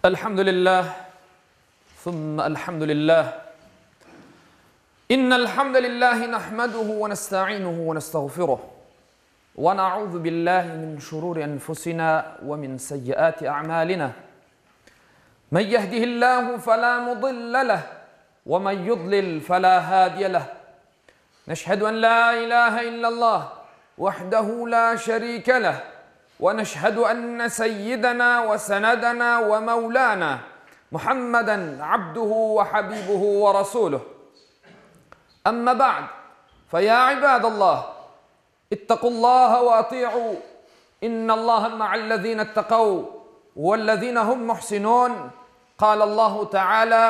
الحمد لله ثم الحمد لله إن الحمد لله نحمده ونستعينه ونستغفره ونعوذ بالله من شرور أنفسنا ومن سيئات أعمالنا من يهده الله فلا مضل له ومن يضلل فلا هادي له نشهد أن لا إله إلا الله وحده لا شريك له ونشهد أن سيدنا وسندنا ومولانا محمدا عبده وحبيبه ورسوله أما بعد فيا عباد الله اتقوا الله وأطيعوا إن الله مع الذين اتقوا والذين هم محسنون قال الله تعالى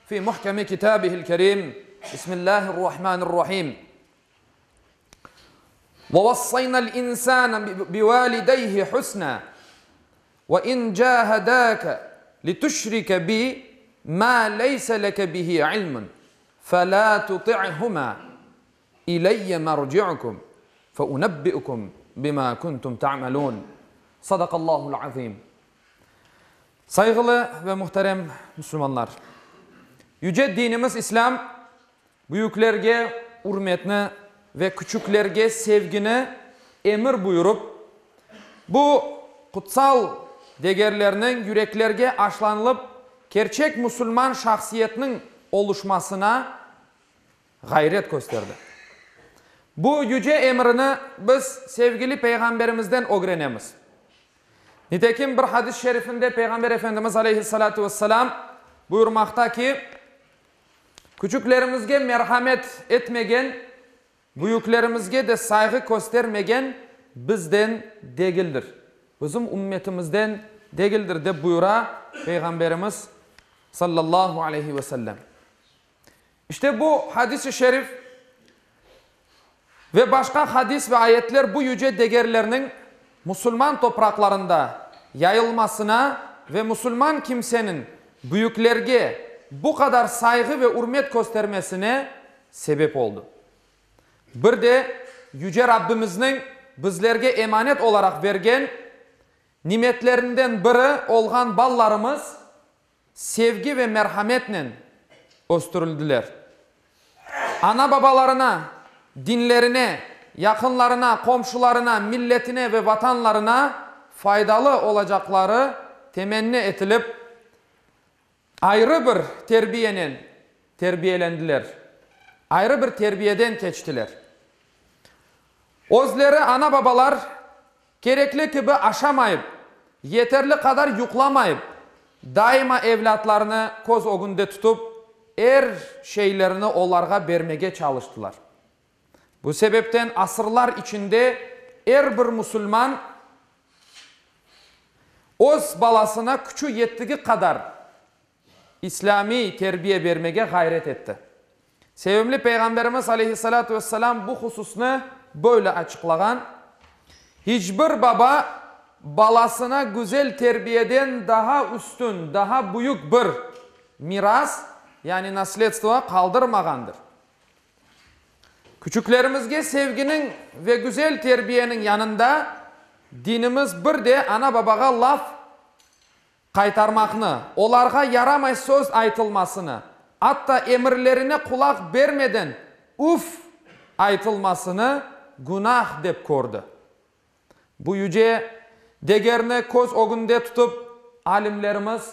في محكم كتابه الكريم بسم الله الرحمن الرحيم ووصينا الإنسان بوالديه حسنا وإن جاهداك لتشرك بي ما ليس لك به علم فلا تطعهما إلي مرجعكم فأنبئكم بما كنتم تعملون صدق الله العظيم. Saygılı ve muhterem Müslümanlar, yüce dinimiz İslam büyüklerge hürmetini ve küçüklerge sevgini emir buyurup, bu kutsal değerlerinin yüreklerge aşlanılıp, gerçek Müslüman şahsiyetinin oluşmasına gayret gösterdi. Bu yüce emrini biz sevgili Peygamberimizden öğrenemiz. Nitekim bir hadis-i şerifinde Peygamber Efendimiz Aleyhissalatu vesselam buyurmakta ki, küçüklerimizge merhamet etmegen, büyüklerimizge de saygı göstermegen bizden değildir. Bizim ümmetimizden değildir de buyura Peygamberimiz sallallahu aleyhi ve sellem. İşte bu hadis-i şerif ve başka hadis ve ayetler bu yüce değerlerinin Müslüman topraklarında yayılmasına ve Müslüman kimsenin büyüklerge bu kadar saygı ve hürmet göstermesine sebep oldu. Bir de yüce Rabbimizin bizlerge emanet olarak vergen nimetlerinden biri olgan ballarımız sevgi ve merhametle östürüldüler. Ana babalarına, dinlerine, yakınlarına, komşularına, milletine ve vatanlarına faydalı olacakları temenni edilip ayrı bir terbiyenin terbiyelendiler. Ayrı bir terbiyeden geçtiler. Özleri ana babalar gerekli gibi aşamayıp, yeterli kadar yüklamayıp, daima evlatlarını koz ogunda tutup, şeylerini onlarga vermeye çalıştılar. Bu sebepten asırlar içinde bir Müslüman öz balasına küçü yettiği kadar İslami terbiye vermeye gayret etti. Sevimli Peygamberimiz Aleyhissalatu vesselam bu hususunu böyle açıklagan. Hiçbir baba balasına güzel terbiyeden daha üstün, daha büyük bir miras yani nasletstvo kaldırmagandır. Küçüklerimizge sevginin ve güzel terbiyenin yanında dinimiz bir de ana babaga laf kaytarmakını, onlarga yaramay söz aytılmasını, hatta emirlerine kulak vermeden uf aytılmasını günah dep gördü. Bu yüce değerini koz ogunda tutup alimlerimiz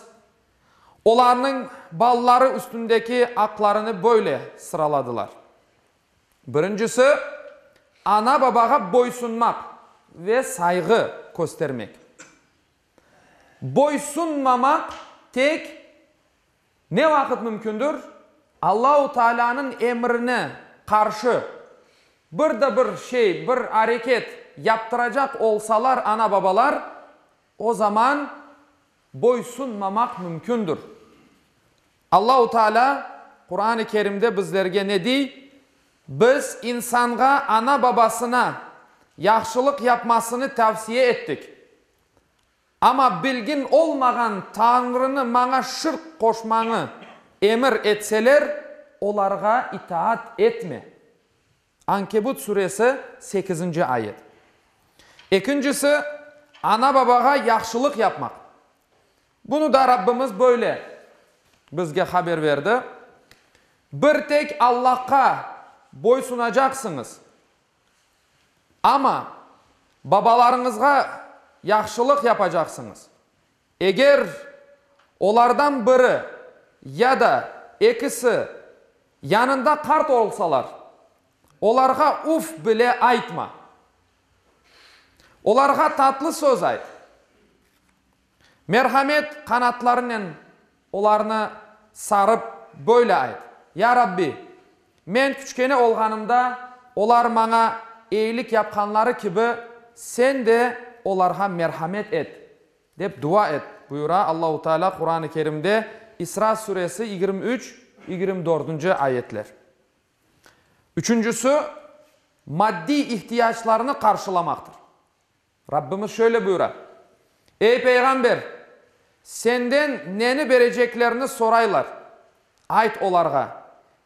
onların balları üstündeki haklarını böyle sıraladılar. Birincisi ana babaga boysunmak ve saygı göstermek. Boysunmamak tek ne vakit mümkündür? Allah-u Teala'nın emrine karşı bir hareket yaptıracak olsalar ana babalar, o zaman boysunmamak mümkündür. Allah-u Teala Kur'an-ı Kerim'de bizlerge ne dey? Biz insanga ana babasına yaxşılık yapmasını tavsiye ettik. Ama bilgin olmagan Tanrını mana şirk koşmanı emir etseler, onlarga itaat etme. Ankebut suresi 8. ayet. İkincisi, ana babaga yaxşılık yapmak. Bunu da Rabbimiz böyle bizge haber verdi. Bir tek Allah'a boysunacaksınız. Ama babalarınızga yaxşılık yapacaksınız. Eğer onlardan biri ya da ikisi yanında kart olsalar, onlarga uf bile aytma. Onlarga tatlı söz ayt. Merhamet kanatlarıyla onlarını sarıp böyle ayt. Ya Rabbi, men küçkene olganımda onlar bana iyilik yapkanları gibi sen de onlarga merhamet et. Dep dua et. Buyura Allahu Teala Kur'an-ı Kerim'de İsra suresi 23-24. ayetler. Üçüncüsü, maddi ihtiyaçlarını karşılamaktır. Rabbimiz şöyle buyurar. Ey peygamber, senden neni vereceklerini soraylar. Ayt olarga.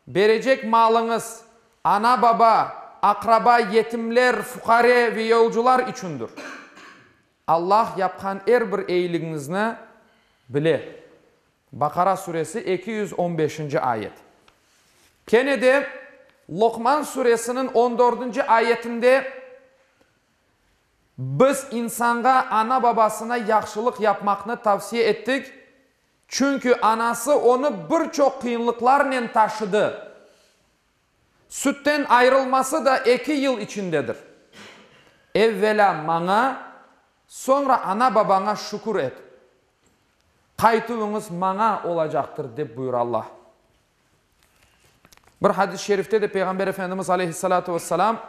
Verecek malınız ana baba, akraba, yetimler, fukare ve yolcular içindir. Allah yapkan her bir iyiliğinizni bile. Bakara suresi 215. ayet. Kene de Lokman suresinin 14. ayetinde biz insanga ana babasına yaxşılık yapmakını tavsiye ettik. Çünkü anası onu birçok kıyınlıklarla taşıdı. Sütten ayrılması da 2 yıl içindedir. Evvela bana, sonra ana babana şükür et. Kaytığınız bana olacaktır de buyur Allah. Bir hadis-i şerifte de Peygamber Efendimiz Aleyhisselatü Vesselam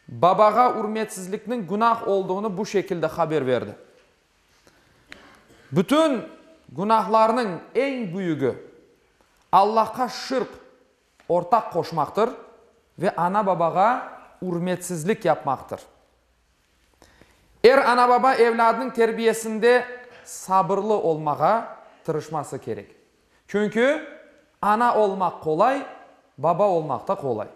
babaga hürmetsizliknin günah olduğunu bu şekilde haber verdi. Bütün günahlarının en büyüğü Allah'a şirk, ortak koşmaktır ve ana babaga hürmetsizlik yapmaktır. Ana baba evladının terbiyesinde sabırlı olmağa tırışması gerek. Çünkü ana olmak kolay, baba olmak da kolay.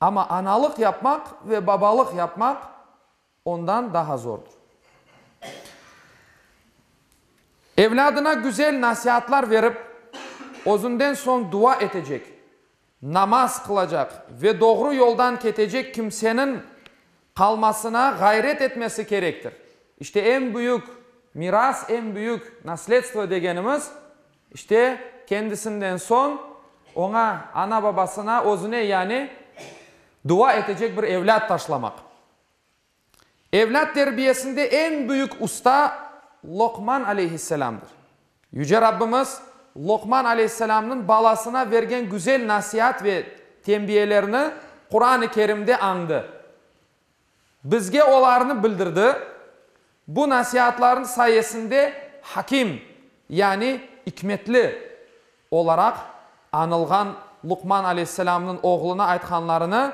Ama analık yapmak ve babalık yapmak ondan daha zordur. Evladına güzel nasihatlar verip, özünden son dua edecek, namaz kılacak ve doğru yoldan ketecek kimsenin kalmasına gayret etmesi gerektir. İşte en büyük miras, en büyük nasletstvo degenimiz, işte kendisinden son ona, ana babasına, özüne yani dua edecek bir evlat taşlamak. Evlat terbiyesinde en büyük usta Lokman aleyhisselamdır. Yüce Rabbimiz Lokman aleyhisselamın balasına vergen güzel nasihat ve tembiyelerini Kur'an-ı Kerim'de andı. Bizge olarını bildirdi. Bu nasihatların sayesinde hakim yani hikmetli olarak anılgan Lokman aleyhisselamın oğluna aytkanlarını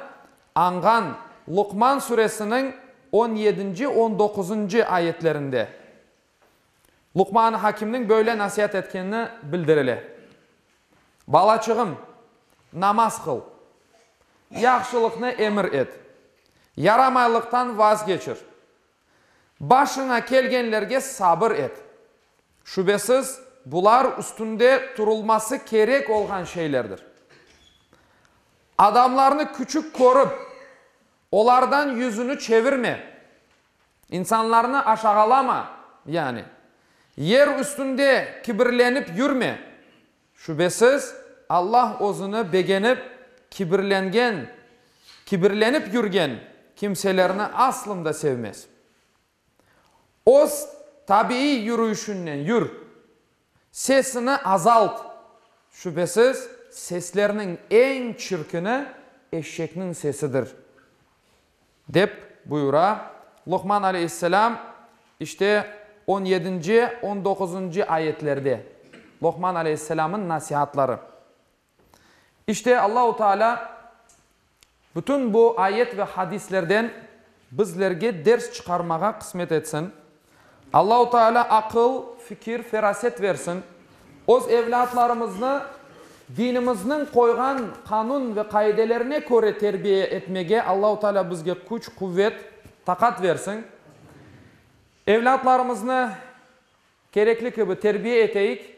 angan Lokman suresinin 17. 19. ayetlerinde Lokman Hakim'nin böyle nasihat etkenini bildirile. Balaçığım, namaz kıl, yaxşılıkını emir et, yaramaylıktan vazgeçir, başına kelgenlerge sabır et. Şüphesiz bular üstünde durulması gerek olan şeylerdir. Adamlarını küçük korup, onlardan yüzünü çevirme, insanlarını aşağılama yani. Yer üstünde kibirlenip yürme. Şüphesiz Allah özünü beğenip kibirlenip yürgen kimselerini aslında sevmez. O tabii yürüyüşünden yür. Sesini azalt. Şüphesiz seslerinin en çirkini eşeknin sesidir. Dep buyura Lokman aleyhisselam işte 17. 19. ayetlerde Lokman aleyhisselamın nasihatları. İşte Allahu Teala bütün bu ayet ve hadislerden bizlerge ders çıkarmağa kısmet etsin. Allahu Teala akıl, fikir, feraset versin. Öz evlatlarımızı dinimizin koygan kanun ve kaidelerine göre terbiye etmege Allahu Teala bizge güç, kuvvet, takat versin. Evlatlarımızı kerekli gibi terbiye eteyik,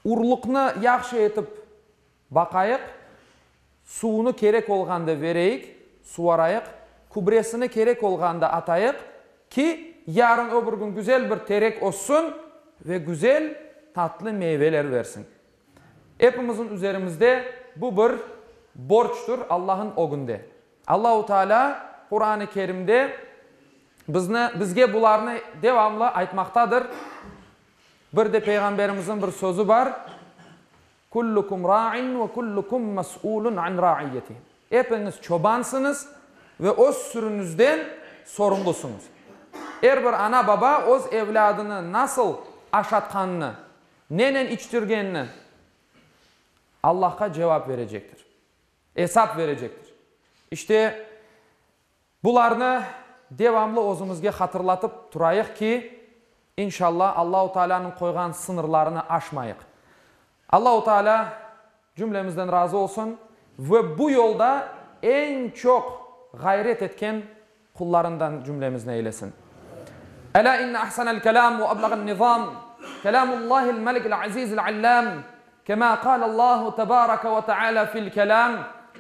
urlukni yaxshi etip bakayık, suunu kerek olganda vereyik, suvarayık, kubresini kerek olganda atayık ki yarın öbür gün güzel bir terek olsun ve güzel tatlı meyveler versin. Hepimizin üzerimizde bu bir borçtur Allah'ın o günde. Allah-u Teala Kur'an-ı Kerim'de bizge bularını devamlı aytmaktadır. Bir de Peygamberimizin bir sözü var. Kullukum ra'in ve kullukum mas'ulun an ra'iyeti. Hepiniz çobansınız ve o sürünüzden sorumlusunuz. Her bir ana baba öz evladını nasıl aşatkanını, nenen içtirgenini Allah'a cevap verecektir. Hesap verecektir. İşte bularını devamlı özümüzge hatırlatıp turayık ki inşallah Allah-u Teala'nın koygan sınırlarını aşmayık. Allah-u Teala cümlemizden razı olsun ve bu yolda en çok gayret etken kullarından cümlemizden eylesin. Ela inne ahsanel kelam ve ablagan nizam kelamullahil melikil azizil allam kema kâlallahu tebâreke ve teâlâ fil kelam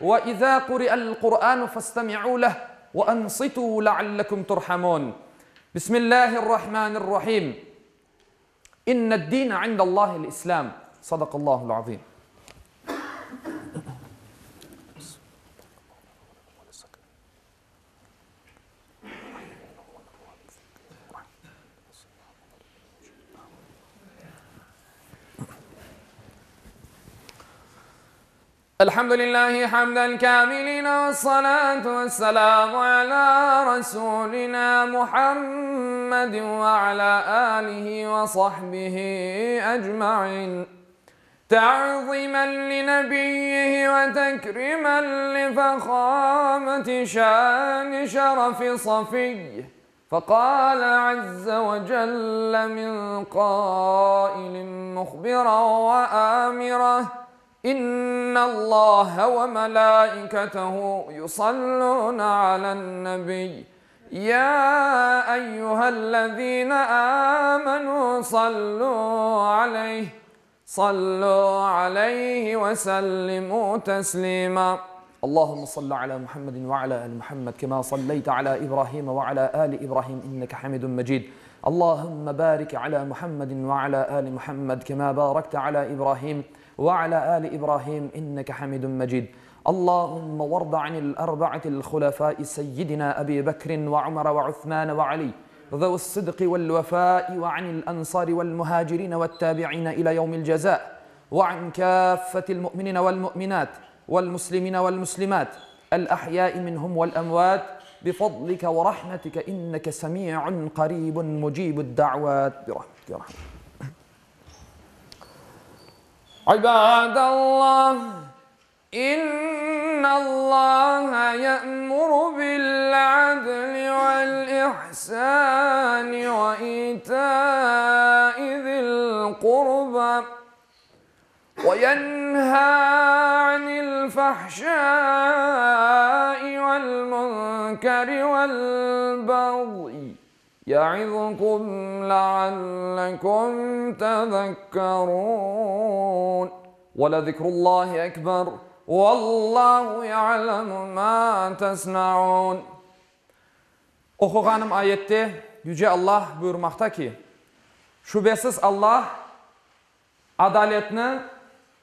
ve izâ kuri'el Kur'an fastemi'û leh ve ansitû leallekum turhamun. Bismillahirrahmanirrahim. İnned dîne indallâhil islam. Sadakallahul azim. Elhamdülillahi hamden kâmilina ve salatu ve selamu ala Resulina Muhammedin ve ala alihi ve sahbihi ecma'in. تعظيما لنبيه وتكريما لفخامة شان شرف صفيه فقال عز وجل من قائل مخبرا وآمرا إن الله وملائكته يصلون على النبي يا أيها الذين آمنوا صلوا عليه وسلموا تسليما اللهم صل على محمد وعلى آل محمد كما صليت على إبراهيم وعلى آل إبراهيم إنك حميد مجيد اللهم بارك على محمد وعلى آل محمد كما باركت على إبراهيم وعلى آل إبراهيم إنك حميد مجيد اللهم وارض عن الأربعة الخلفاء سيدنا أبي بكر وعمر وعثمان وعلي ذو الصدق والوفاء وعن الأنصار والمهاجرين والتابعين إلى يوم الجزاء وعن كافة المؤمنين والمؤمنات والمسلمين والمسلمات الأحياء منهم والأموات بفضلك ورحمتك إنك سميع قريب مجيب الدعوات برحمتك يا رحمة عباد الله إن الله يأمر بالعدل والإحسان وإيتاء ذي القربى وينهى عن الفحشاء والمنكر والبغي يعظكم لعلكم تذكرون ولذكر الله أكبر والله يعلم ما تصنعون. Okuğanım ayette Yüce Allah buyurmakta ki şüphesiz Allah adaletini,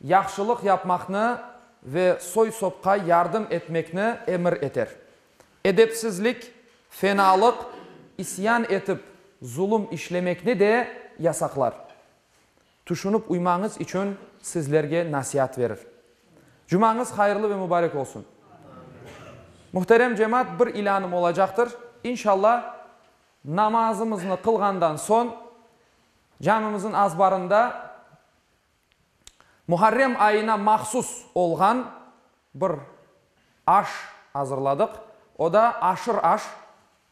yaxşılık yapmakını ve soy sopka yardım etmekini emir eter. Edepsizlik, fenalık, isyan etip zulüm işlemekni de yasaklar. Tuşunup uymanız için sizlerge nasihat verir. Cumanız hayırlı ve mübarek olsun. Muhterem cemaat bir ilanım olacaktır. İnşallah namazımızı kılgandan son camimizin azbarında Muharrem ayına mahsus olgan bir aş hazırladık. O da aşır aş.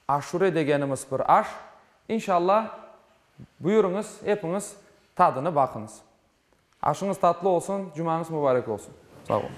Aşure degenimiz bir aş. İnşallah buyurunuz, hepiniz tadını bakınız. Aşınız tatlı olsun, cumanız mübarek olsun. Sağ olun.